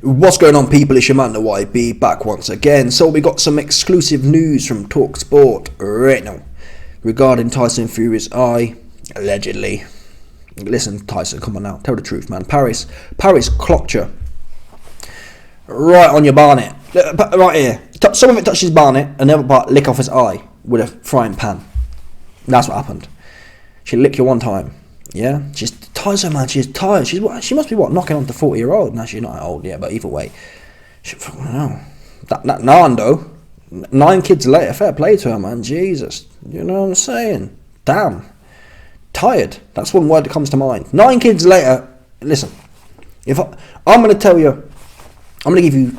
What's going on, people? It's your man, the YB, back once again. So we got some exclusive news from Talk Sport right now regarding Tyson Fury's eye, allegedly. Listen, Tyson, come on now, tell the truth, man. Paris clocked you right on your barnet, right here. Some of it touched his barnet, and the other part lick off his eye with a frying pan. That's what happened. She licked you one time. Yeah, she's Tyson, man. She's tired. She must be knocking on to 40-year-old. No, she's not that old yet, but either way, that Nando, 9 kids later. Fair play to her, man. Jesus, you know what I'm saying? Damn, tired. That's one word that comes to mind. 9 kids later. Listen, I'm going to tell you, I'm going to give you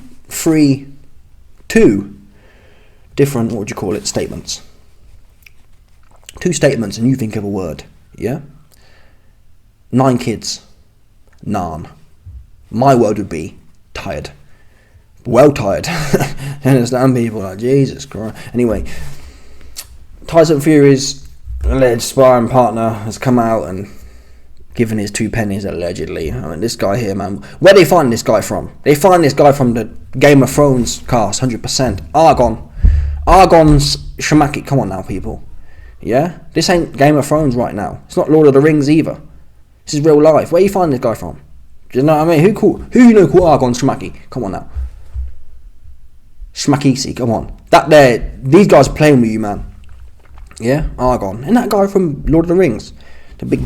two different, what would you call it, statements. 2 statements, and you think of a word. Yeah. 9 kids. None. My word would be tired. Well tired. You understand, people? Like, Jesus Christ. Anyway, Tyson Fury's alleged sparring partner has come out and given his 2 pennies, allegedly. I mean, this guy here, man. Where do they find this guy from? They find this guy from the Game of Thrones cast, 100%. Argon's Shamaki. Come on now, people. Yeah? This ain't Game of Thrones right now. It's not Lord of the Rings either. This is real life. Where you find this guy from? Do you know what I mean? Who you know called Argon Shmaki? Come on now. Shmakisi, come on. These guys are playing with you, man. Yeah? Argon. Isn't that guy from Lord of the Rings? The big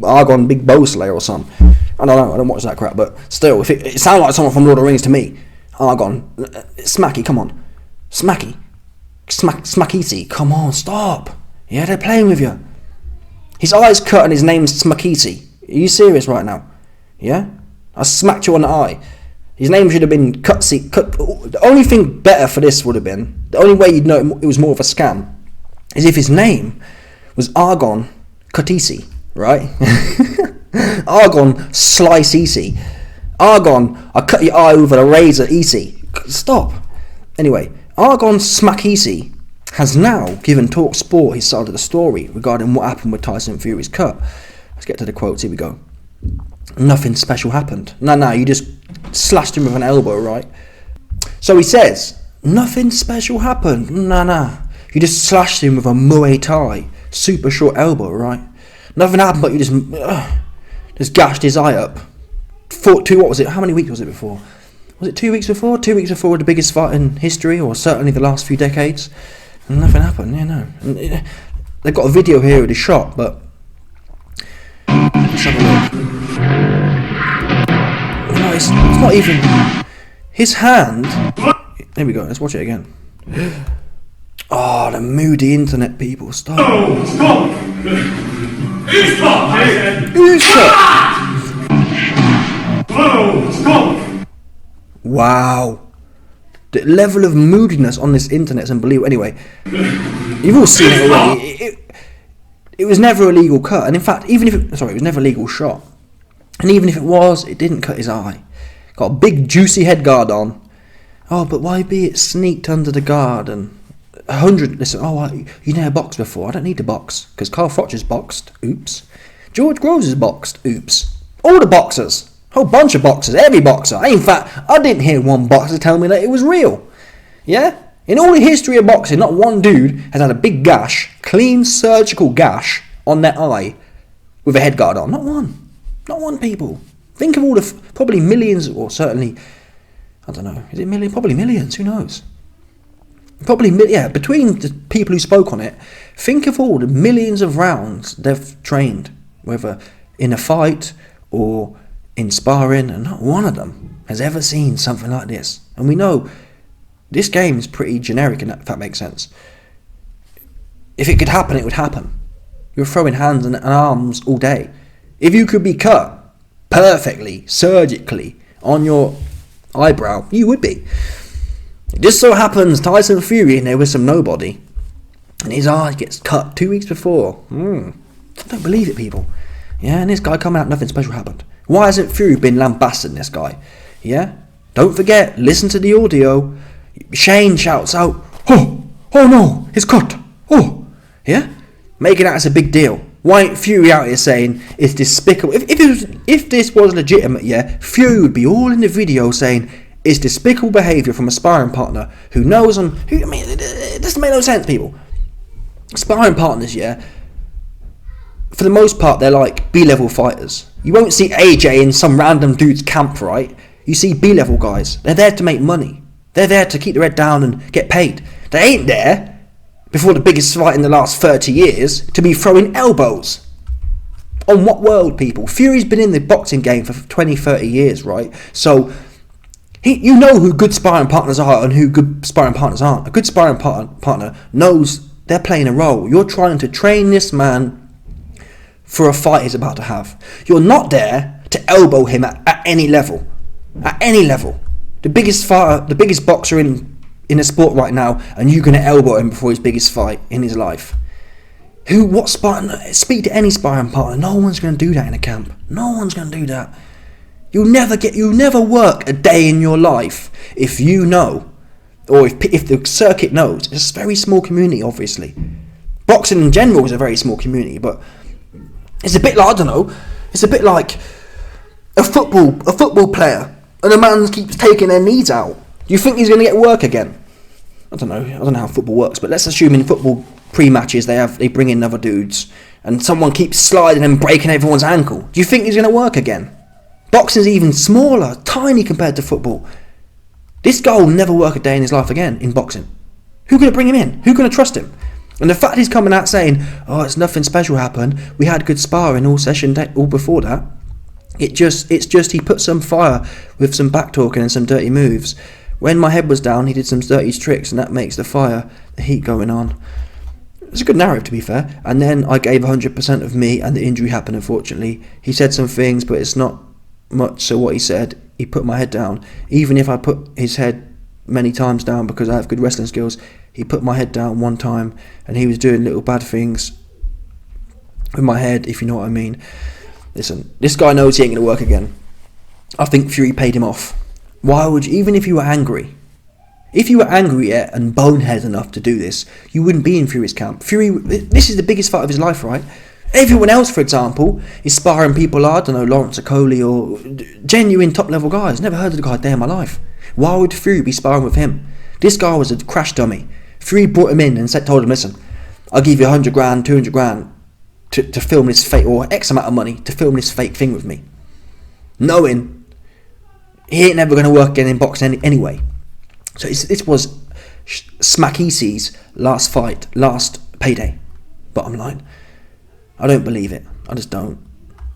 Argon, big bow slayer or something. I don't know. I don't watch that crap. But still, if it sounds like someone from Lord of the Rings to me. Argon. Smacky, come on. Smacky. Smakisi. Come on, stop. Yeah, they're playing with you. His eye's cut and his name's Smakisi. Are you serious right now? Yeah? I smacked you on the eye. His name should have been cut. The only thing better for this would have been, the only way you'd know it was more of a scam, is if his name was Argon Kutisi, right? Argon Slice Easy. Argon, I cut your eye with a razor easy. Stop. Anyway, Argon Smakisi has now given Talk Sport his side of the story regarding what happened with Tyson Fury's cut. Let's get to the quotes. Here we go. Nothing special happened. No, you just slashed him with an elbow, right? So he says, nothing special happened. No. You just slashed him with a Muay Thai, super short elbow, right? Nothing happened, but you just gashed his eye up. What was it? How many weeks was it before? Was it 2 weeks before? 2 weeks before the biggest fight in history, or certainly the last few decades. And nothing happened, you know. And they've got a video here of the shot, but let's have a look. No, it's not even his hand. There we go. Let's watch it again. Oh, the moody internet people. Stop. Wow. The level of moodiness on this internet is unbelievable. Anyway, you've all seen it already. It was never a legal cut, and in fact, it was never a legal shot. And even if it was, it didn't cut his eye. Got a big juicy head guard on. Oh, but why be it sneaked under the guard and 100? Listen, you never boxed before. I don't need to box because Carl Froch's boxed. Oops. George Groves is boxed. Oops. All the boxers. Whole bunch of boxers, every boxer. In fact, I didn't hear one boxer tell me that it was real. Yeah? In all the history of boxing, not one dude has had a big gash, clean surgical gash on their eye with a head guard on. Not one. Not one, people. Think of all the probably millions, or certainly, I don't know, is it million? Probably millions, who knows? Probably, between the people who spoke on it, think of all the millions of rounds they've trained, whether in a fight or in sparring, and not one of them has ever seen something like this. And we know this game is pretty generic, if that makes sense. If it could happen, it would happen. You're throwing hands and arms all day. If you could be cut perfectly, surgically, on your eyebrow, you would be. It just so happens Tyson Fury, and there was some nobody, and his eye gets cut 2 weeks before. I don't believe it, people. Yeah, and this guy coming out, nothing special happened. Why hasn't Fury been lambasting this guy? Yeah? Don't forget, listen to the audio. Shane shouts out, oh no, he's cut. Oh, yeah? Making out as a big deal. Why ain't Fury out here saying it's despicable? If this was legitimate, yeah, Fury would be all in the video saying it's despicable behaviour from a sparring partner who knows it doesn't make no sense, people. Sparring partners, yeah, for the most part, they're like B-level fighters. You won't see AJ in some random dude's camp, right? You see B-level guys. They're there to make money. They're there to keep their head down and get paid. They ain't there, before the biggest fight in the last 30 years, to be throwing elbows. On what world, people? Fury's been in the boxing game for 20, 30 years, right? So, you know who good sparring partners are and who good sparring partners aren't. A good sparring partner knows they're playing a role. You're trying to train this man for a fight he's about to have. You're not there to elbow him at any level. At any level. The biggest fighter, the biggest boxer in the sport right now, and you're going to elbow him before his biggest fight in his life. Speak to any sparring partner. No one's going to do that in a camp. No one's going to do that. You'll never work a day in your life if you know, or if the circuit knows. It's a very small community, obviously. Boxing in general is a very small community, but it's a bit like, I don't know, it's a bit like a football player, and a man keeps taking their knees out. Do you think he's going to get work again? I don't know how football works, but let's assume in football pre-matches they bring in other dudes, and someone keeps sliding and breaking everyone's ankle. Do you think he's going to work again? Boxing's even smaller, tiny compared to football. This guy will never work a day in his life again in boxing. Who's going to bring him in? Who's going to trust him? And the fact he's coming out saying, "Oh, it's nothing special happened. We had good sparring all before that." It's just he put some fire with some back talking and some dirty moves. When my head was down, he did some dirty tricks, and that makes the heat going on. It's a good narrative, to be fair. And then I gave 100% of me, and the injury happened, unfortunately. He said some things, but it's not much. So what he said, he put my head down. Even if I put his head many times down because I have good wrestling skills, he put my head down one time, and he was doing little bad things with my head, if you know what I mean. Listen, this guy knows he ain't going to work again. I think Fury paid him off. Why would you, even if you were angry, and bonehead enough to do this, you wouldn't be in Fury's camp. This is the biggest fight of his life, right? Everyone else, for example, is sparring people, I don't know, Lawrence Okoli or genuine top-level guys. Never heard of the guy a day in my life. Why would Fury be sparring with him? This guy was a crash dummy. Fury brought him in and told him, "Listen, I'll give you 100 grand, 200 grand to film this fake, or X amount of money to film this fake thing with me." Knowing he ain't never going to work again in boxing anyway. So this was Smackisi's last fight, last payday. Bottom line. I don't believe it. I just don't.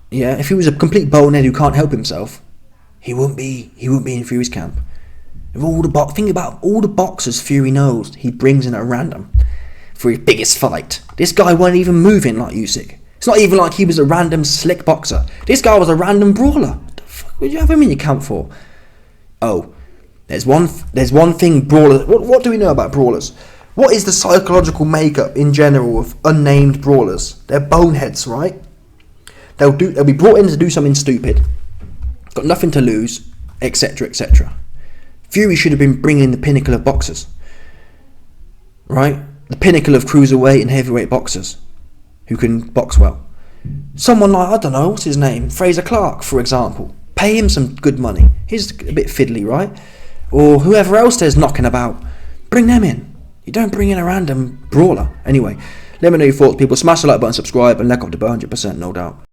Yeah, if he was a complete bonehead who can't help himself, he wouldn't be in Fury's camp. Think about all the boxers Fury knows he brings in at random for his biggest fight. This guy wasn't even moving like Usyk. It's not even like he was a random slick boxer. This guy was a random brawler. What the fuck would you have him in your camp for? Oh, there's one thing brawlers. What do we know about brawlers? What is the psychological makeup in general of unnamed brawlers? They're boneheads, right? They'll be brought in to do something stupid, got nothing to lose, etc., etc. Fury should have been bringing the pinnacle of boxers, right? The pinnacle of cruiserweight and heavyweight boxers who can box well. Someone like, I don't know, what's his name? Fraser Clark, for example. Pay him some good money. He's a bit fiddly, right? Or whoever else there's knocking about. Bring them in. You don't bring in a random brawler. Anyway, let me know your thoughts, people. Smash the like button, subscribe, and let off the 100%, no doubt.